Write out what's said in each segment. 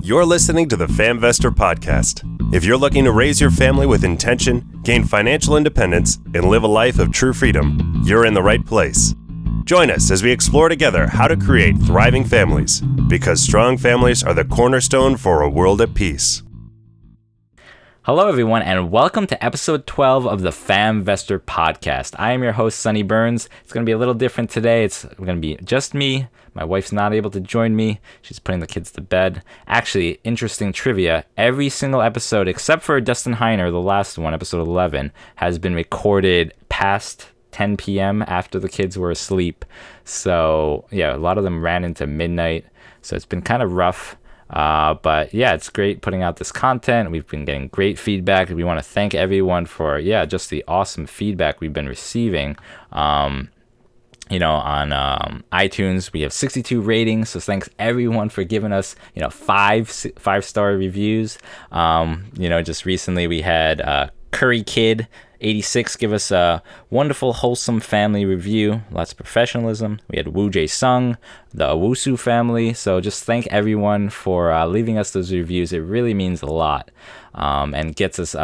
You're listening to the FamVestor podcast. If you're looking to raise your family with intention, gain financial independence, and live a life of true freedom, you're in the right place. Join us as we explore together how to create thriving families, because strong families are the cornerstone for a world at peace. Hello, everyone, and welcome to episode 12 of the FamVestor podcast. I am your host, Sonny Burns. It's going to be a little different today. It's going to be just me. My wife's not able to join me. She's putting the kids to bed. Actually, interesting trivia. Every single episode, except for Dustin Heiner, the last one, episode 11, has been recorded past 10 p.m. after the kids were asleep. So, yeah, a lot of them ran into midnight. So it's been kind of rough. But yeah, it's great putting out this content. We've been getting great feedback. We want to thank everyone for, just the awesome feedback we've been receiving. On iTunes, we have 62 ratings. So thanks everyone for giving us, five-star reviews. Just recently we had, Curry Kid 86 give us a wonderful, wholesome family review. Lots of professionalism. We had Woo Jae Sung, the Owusu family. So just thank everyone for leaving us those reviews. It really means a lot and gets us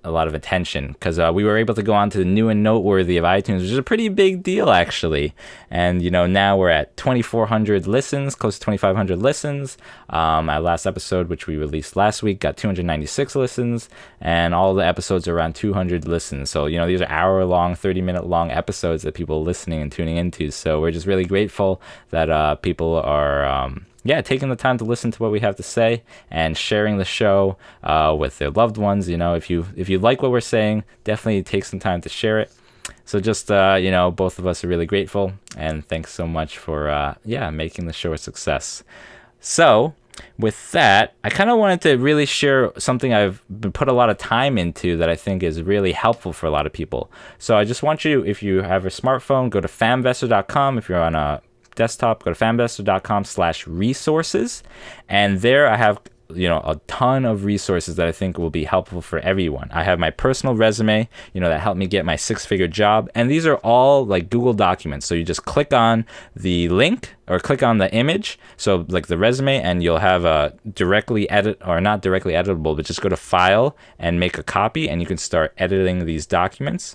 a lot of attention, because we were able to go on to the new and noteworthy of iTunes, which is a pretty big deal, actually. And, now we're at 2,400 listens, close to 2,500 listens. Our last episode, which we released last week, got 296 listens, and all the episodes are around 200 listens. So, these are hour-long, 30-minute-long episodes that people are listening and tuning into. So we're just really grateful that people are... taking the time to listen to what we have to say and sharing the show with their loved ones. If you like what we're saying, definitely take some time to share it. So just, both of us are really grateful, and thanks so much for, making the show a success. So with that, I kind of wanted to really share something I've been put a lot of time into that I think is really helpful for a lot of people. So I just want you, if you have a smartphone, go to FamVestor.com. If you're on a desktop, go to FamVestor.com/resources, and there I have a ton of resources that I think will be helpful for everyone. I have my personal resume, that helped me get my 6-figure job, and these are all like Google documents. So you just click on the link or click on the image, so like the resume, and you'll have a directly edit, or not directly editable, but just go to File and make a copy, and you can start editing these documents.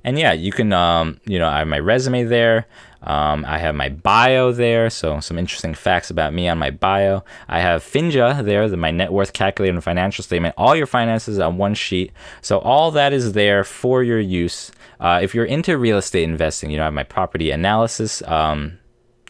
And you can, I have my resume there. I have my bio there, so some interesting facts about me on my bio. I have Finja there, my net worth calculator and financial statement, all your finances on one sheet. So all that is there for your use. If you're into real estate investing, I have my property analysis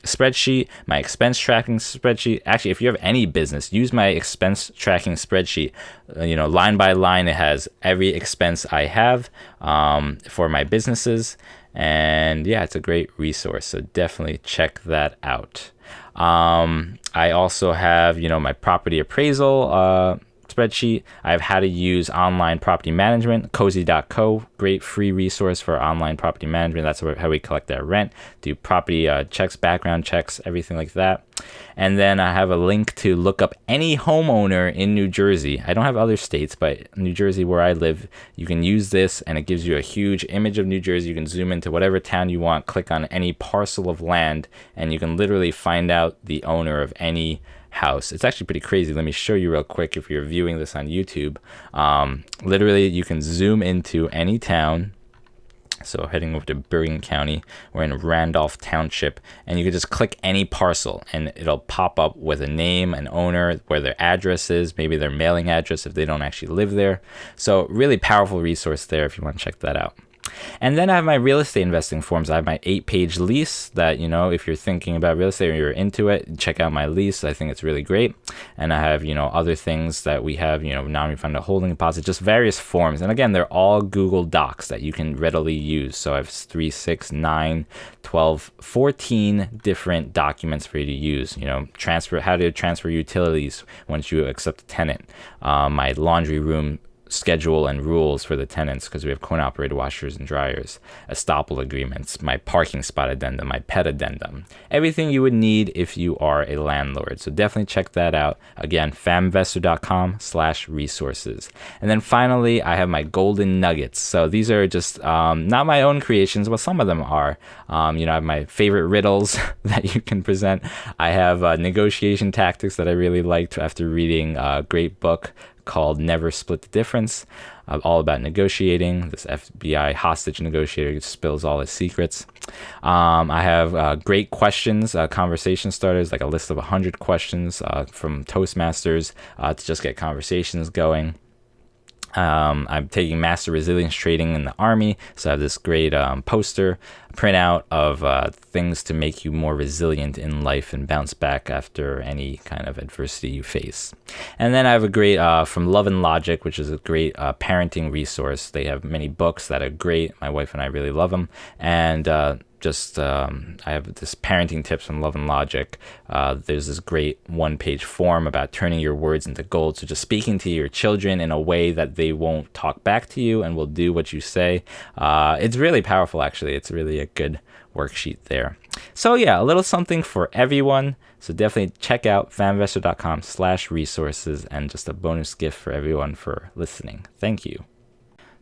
spreadsheet, my expense tracking spreadsheet. Actually, if you have any business, use my expense tracking spreadsheet. Line by line, it has every expense I have for my businesses. And it's a great resource, so definitely check that out. I also have, my property appraisal spreadsheet. I have how to use online property management, cozy.co, great free resource for online property management. That's how we collect our rent, do property checks, background checks, everything like that. And then I have a link to look up any homeowner in New Jersey. I don't have other states, but New Jersey, where I live, you can use this, and it gives you a huge image of New Jersey. You can zoom into whatever town you want, click on any parcel of land, and you can literally find out the owner of any house. It's actually pretty crazy. Let me show you real quick if you're viewing this on YouTube. Literally, you can zoom into any town. So heading over to Bergen County, we're in Randolph Township, and you can just click any parcel, and it'll pop up with a name, an owner, where their address is, maybe their mailing address if they don't actually live there. So really powerful resource there if you want to check that out. And then I have my real estate investing forms. I have my 8-page lease that, if you're thinking about real estate or you're into it, check out my lease. I think it's really great. And I have, other things that we have, non-refundable holding deposit, just various forms. And again, they're all Google Docs that you can readily use. So I have 3, 6, 9, 12, 14 different documents for you to use. How to transfer utilities once you accept a tenant. My laundry room schedule and rules for the tenants, because we have coin-operated washers and dryers, estoppel agreements, my parking spot addendum, my pet addendum, everything you would need if you are a landlord. So definitely check that out. Again, famvestor.com/resources. And then finally, I have my golden nuggets. So these are just not my own creations, but some of them are. I have my favorite riddles that you can present. I have negotiation tactics that I really liked after reading a great book called Never Split the Difference, all about negotiating. This FBI hostage negotiator spills all his secrets. I have great questions, conversation starters, like a list of 100 questions from Toastmasters to just get conversations going. I'm taking Master Resilience Trading in the Army, so I have this great poster printout of things to make you more resilient in life and bounce back after any kind of adversity you face. And then I have a great from Love and Logic, which is a great parenting resource. They have many books that are great. My wife and I really love them. And I have this parenting tips from Love and Logic. There's this great one-page form about turning your words into gold. So just speaking to your children in a way that they won't talk back to you and will do what you say. It's really powerful, actually. It's really a good worksheet there. So yeah, a little something for everyone. So definitely check out famvestor.com/resources, and just a bonus gift for everyone for listening. Thank you.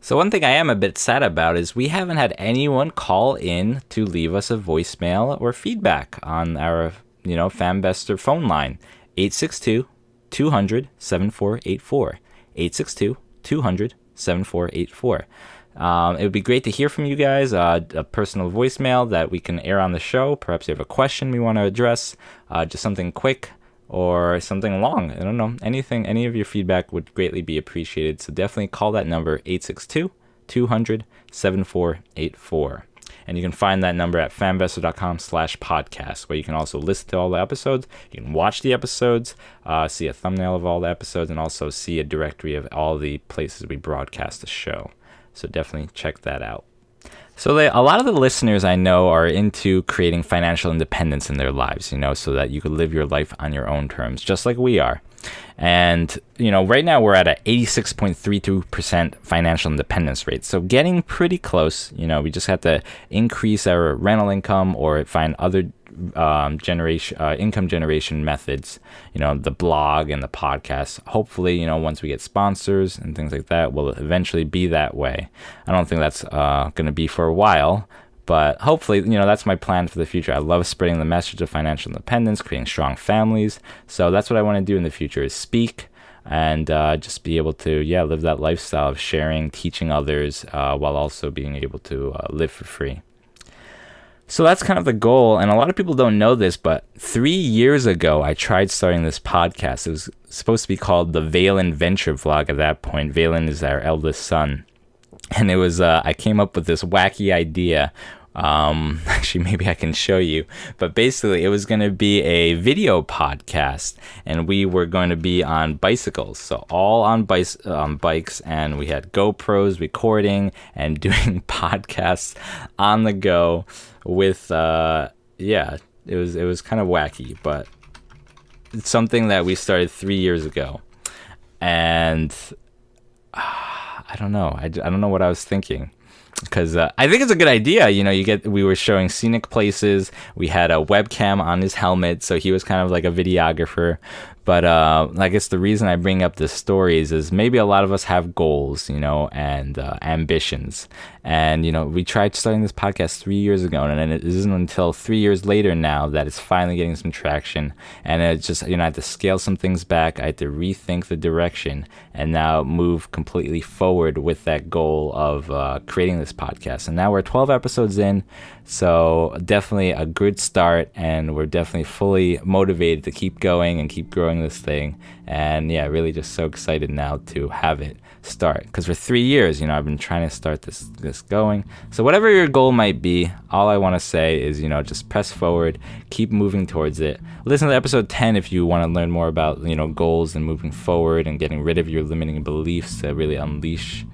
So one thing I am a bit sad about is we haven't had anyone call in to leave us a voicemail or feedback on our, FamVestor phone line, 862-200-7484, 862-200-7484. It would be great to hear from you guys, a personal voicemail that we can air on the show. Perhaps you have a question we want to address, just something quick or something long. I don't know. Any of your feedback would greatly be appreciated. So definitely call that number, 862-200-7484. And you can find that number at famvestor.com/podcast, where you can also listen to all the episodes. You can watch the episodes, see a thumbnail of all the episodes, and also see a directory of all the places we broadcast the show. So definitely check that out. So a lot of the listeners I know are into creating financial independence in their lives, so that you could live your life on your own terms, just like we are. And, right now we're at a 86.32% financial independence rate. So getting pretty close. We just have to increase our rental income or find other income generation methods, the blog and the podcast. Hopefully, once we get sponsors and things like that, will eventually be that way. I don't think that's going to be for a while, but hopefully, that's my plan for the future. I love spreading the message of financial independence, creating strong families. So that's what I want to do in the future, is speak and just be able to, live that lifestyle of sharing, teaching others, while also being able to live for free. So that's kind of the goal, and a lot of people don't know this, but 3 years ago, I tried starting this podcast. It was supposed to be called the Valen Venture Vlog at that point. Valen is our eldest son, and it was, I came up with this wacky idea. Actually, maybe I can show you, but basically it was going to be a video podcast, and we were going to be on bicycles, so all on bikes, and we had GoPros recording and doing podcasts on the go with, it was kind of wacky, but it's something that we started 3 years ago, and I don't know. I don't know what I was thinking. Because I think it's a good idea. We were showing scenic places. We had a webcam on his helmet, so he was kind of like a videographer. But I guess the reason I bring up this stories is maybe a lot of us have goals, and ambitions. And, we tried starting this podcast 3 years ago, and it isn't until 3 years later now that it's finally getting some traction. And it's just, I had to scale some things back. I had to rethink the direction and now move completely forward with that goal of creating this podcast. And now we're 12 episodes in, so definitely a good start, and we're definitely fully motivated to keep going and keep growing this thing. And really just so excited now to have it start, because for 3 years, I've been trying to start this going. So whatever your goal might be, all I want to say is, just press forward, keep moving towards it. Listen to episode 10 if you want to learn more about, goals and moving forward and getting rid of your limiting beliefs to really unleash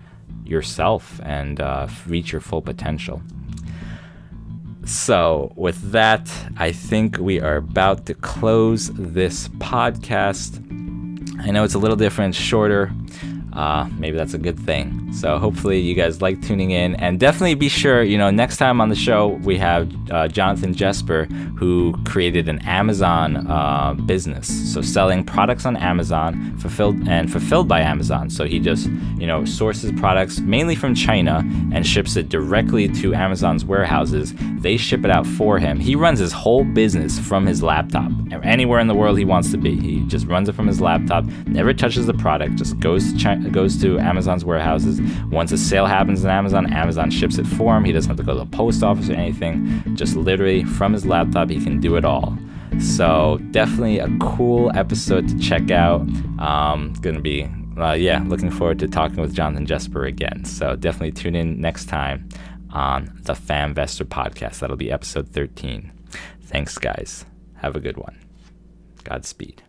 yourself and reach your full potential. So with that, I think we are about to close this podcast. I know it's a little different, shorter. maybe that's a good thing. So hopefully you guys like tuning in, and definitely be sure, next time on the show we have Jonathan Jesper, who created an Amazon business, so selling products on Amazon, fulfilled by Amazon. So he just sources products mainly from China and ships it directly to Amazon's warehouses. They ship it out for him. He runs his whole business from his laptop. Anywhere in the world he wants to be, he just runs it from his laptop, never touches the product, just goes to Amazon's warehouses. Once a sale happens in Amazon ships it for him. He doesn't have to go to the post office or anything. Just literally from his laptop, he can do it all. So definitely a cool episode to check out. Gonna be looking forward to talking with Jonathan Jesper again. So definitely tune in next time on the FamVestor podcast. That'll be episode 13. Thanks, guys. Have a good one. Godspeed.